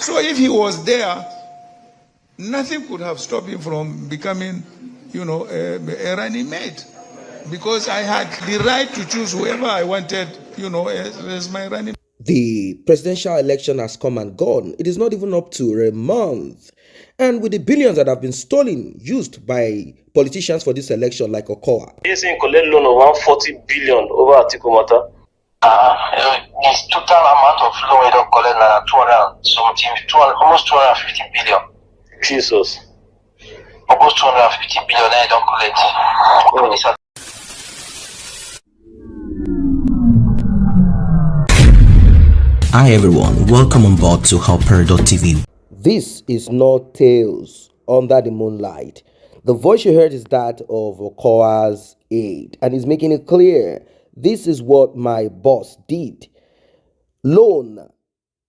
So if he was there, nothing could have stopped him from becoming, a running mate. Because I had the right to choose whoever I wanted, as my running. The presidential election has come and gone. It is not even up to a month. And with the billions that have been stolen, used by politicians for this election like Okowa. He's in collect loan of 140 billion over Atiku matter. This total amount of loan we don't collect now 200 something, almost 250 billion. Jesus. Almost 250 billion I don't collect. Hi everyone, welcome on board to Helper.tv. This is not Tales Under the Moonlight. The voice you heard is that of Okowa's aide, and he's making it clear this is what my boss did. Loan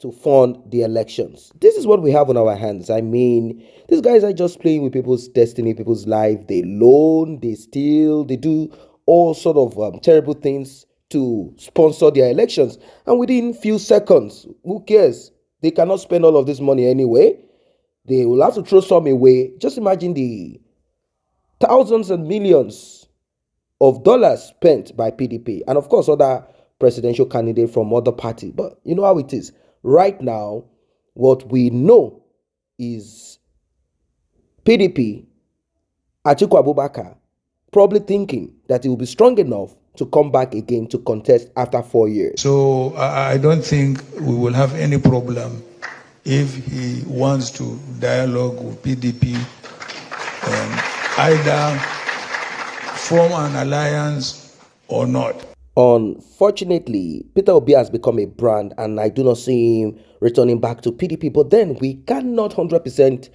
to fund the elections. This is what we have on our hands. I mean, these guys are just playing with people's destiny, people's life. They loan, they steal, they do all sort of terrible things to sponsor their elections. And within few seconds, who cares? They cannot spend all of this money anyway. They will have to throw some away. Just imagine the thousands and millions of dollars spent by PDP and of course other presidential candidates from other parties. But you know how it is. Right now, what we know is PDP, Atiku Abubakar, probably thinking that he will be strong enough to come back again to contest after 4 years. So I don't think we will have any problem if he wants to dialogue with PDP and either form an alliance or not. Unfortunately, Peter Obi has become a brand and I do not see him returning back to PDP. But then we cannot 100%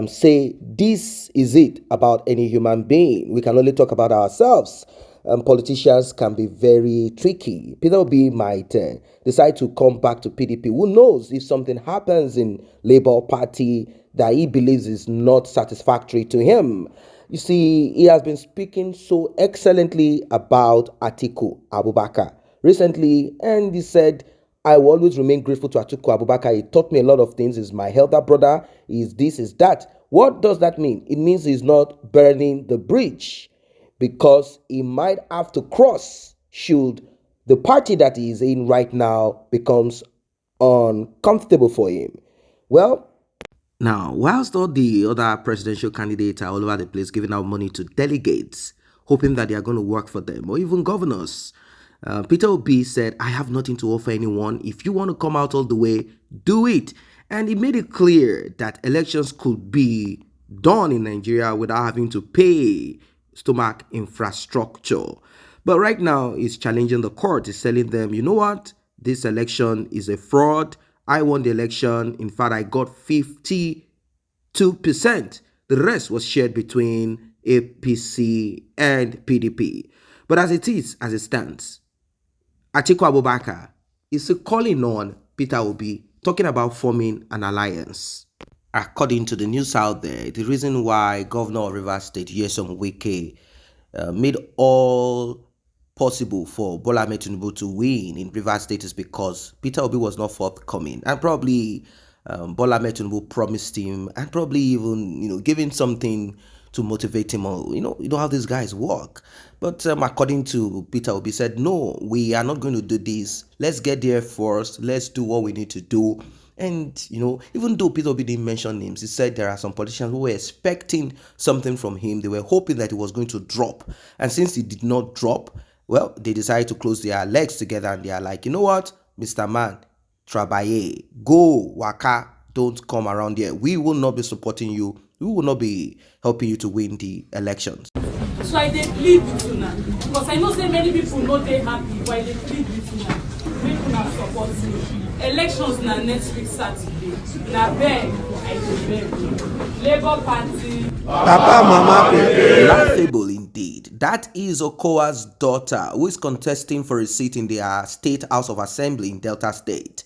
say this is it about any human being. We can only talk about ourselves. Politicians can be very tricky. Peter Obi might decide to come back to PDP. Who knows if something happens in Labour Party that he believes is not satisfactory to him. You see, he has been speaking so excellently about Atiku Abubakar recently, and he said, I will always remain grateful to Atiku Abubakar. He taught me a lot of things. He's my elder brother. He's this, is that. What does that mean? It means he's not burning the bridge, because he might have to cross should the party that he is in right now becomes uncomfortable for him. Well, now, whilst all the other presidential candidates are all over the place giving out money to delegates, hoping that they are going to work for them, or even governors, Peter Obi said, I have nothing to offer anyone. If you want to come out all the way, do it. And he made it clear that elections could be done in Nigeria without having to pay stomach infrastructure. But right now, he's challenging the court. He's telling them, you know what? This election is a fraud. I won the election. In fact, I got 52%. The rest was shared between APC and PDP. But as it stands, Atiku Abubakar is calling on Peter Obi, talking about forming an alliance. According to the news out there, the reason why Governor of Rivers State, Nyesom Wike, made all possible for Bola Ahmed Tinubu to win in Rivers State is because Peter Obi was not forthcoming, and probably Bola Ahmed Tinubu promised him, and probably even giving something to motivate him. Or you know how these guys work. But according to Peter Obi, said no, we are not going to do this. Let's get there first. Let's do what we need to do. And, even though Peter Obi didn't mention names, he said there are some politicians who were expecting something from him. They were hoping that he was going to drop. And since he did not drop, well, they decided to close their legs together and they are like, you know what, Mr. Man, Trabaye, go, waka, don't come around here. We will not be supporting you. We will not be helping you to win the elections. So I did plead with you now. Because I know so many people know they happy while they plead with you now. Make una support me. Elections na next week Saturday. Na beg, I will beg. Labour Party. Papa, Mama, laughable indeed. That is Okowa's daughter, who is contesting for a seat in the State House of Assembly in Delta State.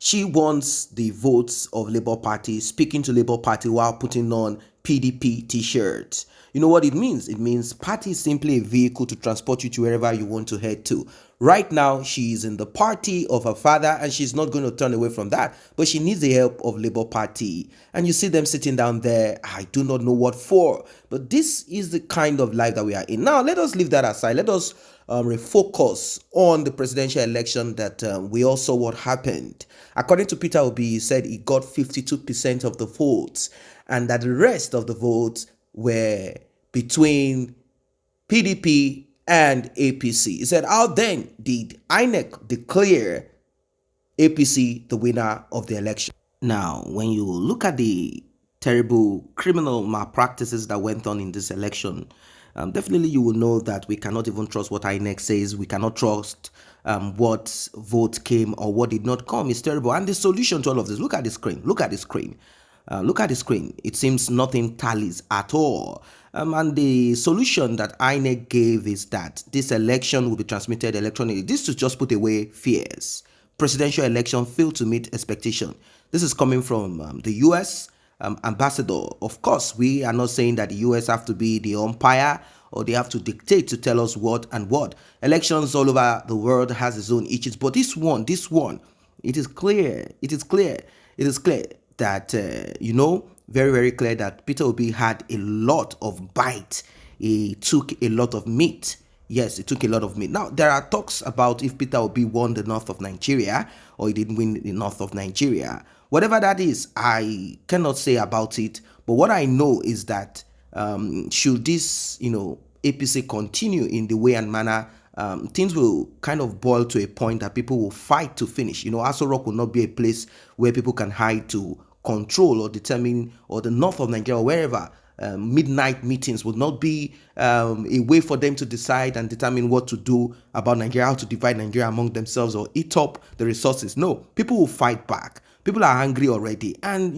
She wants the votes of Labour Party, speaking to Labour Party while putting on PDP t-shirts. You know what it means? It means party is simply a vehicle to transport you to wherever you want to head to. Right now, she is in the party of her father and she's not going to turn away from that. But she needs the help of Labour Party. And you see them sitting down there. I do not know what for. But this is the kind of life that we are in. Now, let us leave that aside. Let us refocus on the presidential election that we all saw what happened. According to Peter Obi, he said he got 52% of the votes and that the rest of the votes were between PDP and APC. He said, how then did INEC declare APC the winner of the election? Now, when you look at the terrible criminal malpractices that went on in this election, definitely you will know that we cannot even trust what INEC says. We cannot trust what vote came or what did not come. It's terrible. And the solution to all of this, look at the screen. Look at the screen. Look at the screen. It seems nothing tallies at all. And the solution that INEC gave is that this election will be transmitted electronically. This to just put away fears. Presidential election failed to meet expectation. This is coming from the US ambassador. Of course, we are not saying that the US have to be the umpire or they have to dictate to tell us what and what. Elections all over the world has its own issues. But this one, it is clear. It is clear that, very, very clear that Peter Obi had a lot of bite. He took a lot of meat. Yes, it took a lot of meat. Now, there are talks about if Peter Obi won the north of Nigeria or he didn't win the north of Nigeria. Whatever that is, I cannot say about it. But what I know is that should this, APC continue in the way and manner, things will kind of boil to a point that people will fight to finish. Aso Rock will not be a place where people can hide to control or determine, or the north of Nigeria or wherever. Midnight meetings would not be a way for them to decide and determine what to do about Nigeria, how to divide Nigeria among themselves or eat up the resources. No, people will fight back. People are angry already. And,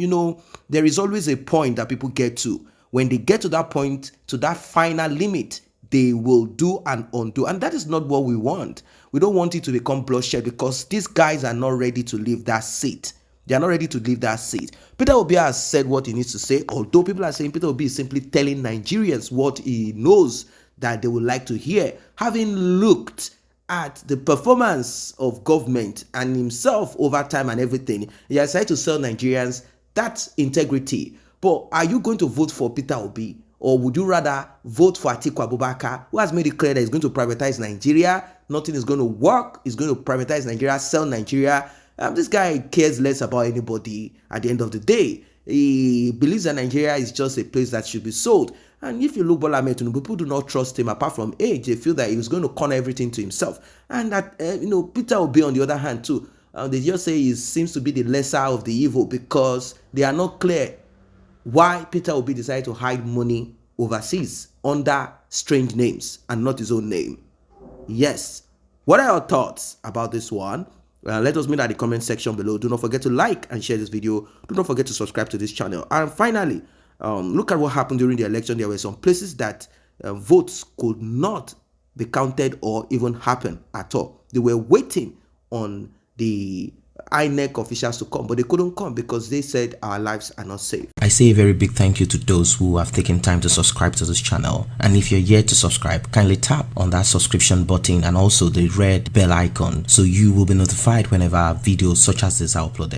there is always a point that people get to. When they get to that point, to that final limit, they will do and undo. And that is not what we want. We don't want it to become bloodshed because these guys are not ready to leave that seat. They are not ready to leave that seat. Peter Obi has said what he needs to say, although people are saying Peter Obi is simply telling Nigerians what he knows that they would like to hear. Having looked at the performance of government and himself over time and everything, he has tried to sell Nigerians that integrity. But are you going to vote for Peter Obi? Or would you rather vote for Atiku Abubakar, who has made it clear that he's going to privatize Nigeria? Nothing is going to work. He's going to privatize Nigeria, sell Nigeria. This guy cares less about anybody at the end of the day. He believes that Nigeria is just a place that should be sold. And if you look Bola Ahmed Tinubu, people do not trust him apart from age. They feel that he was going to corner everything to himself. And that, Peter Obi on the other hand too, they just say he seems to be the lesser of the evil because they are not clear why Peter Obi decided to hide money overseas under strange names and not his own name. Yes. What are your thoughts about this one? Let us know in the comment section below. Do not forget to like and share this video. Do not forget to subscribe to this channel. And finally, look at what happened during the election. There were some places that votes could not be counted or even happen at all. They were waiting on the INEC officials to come, but they couldn't come because they said our lives are not safe. I say a very big thank you to those who have taken time to subscribe to this channel. And if you're yet to subscribe, kindly tap on that subscription button and also the red bell icon so you will be notified whenever videos such as this are uploaded.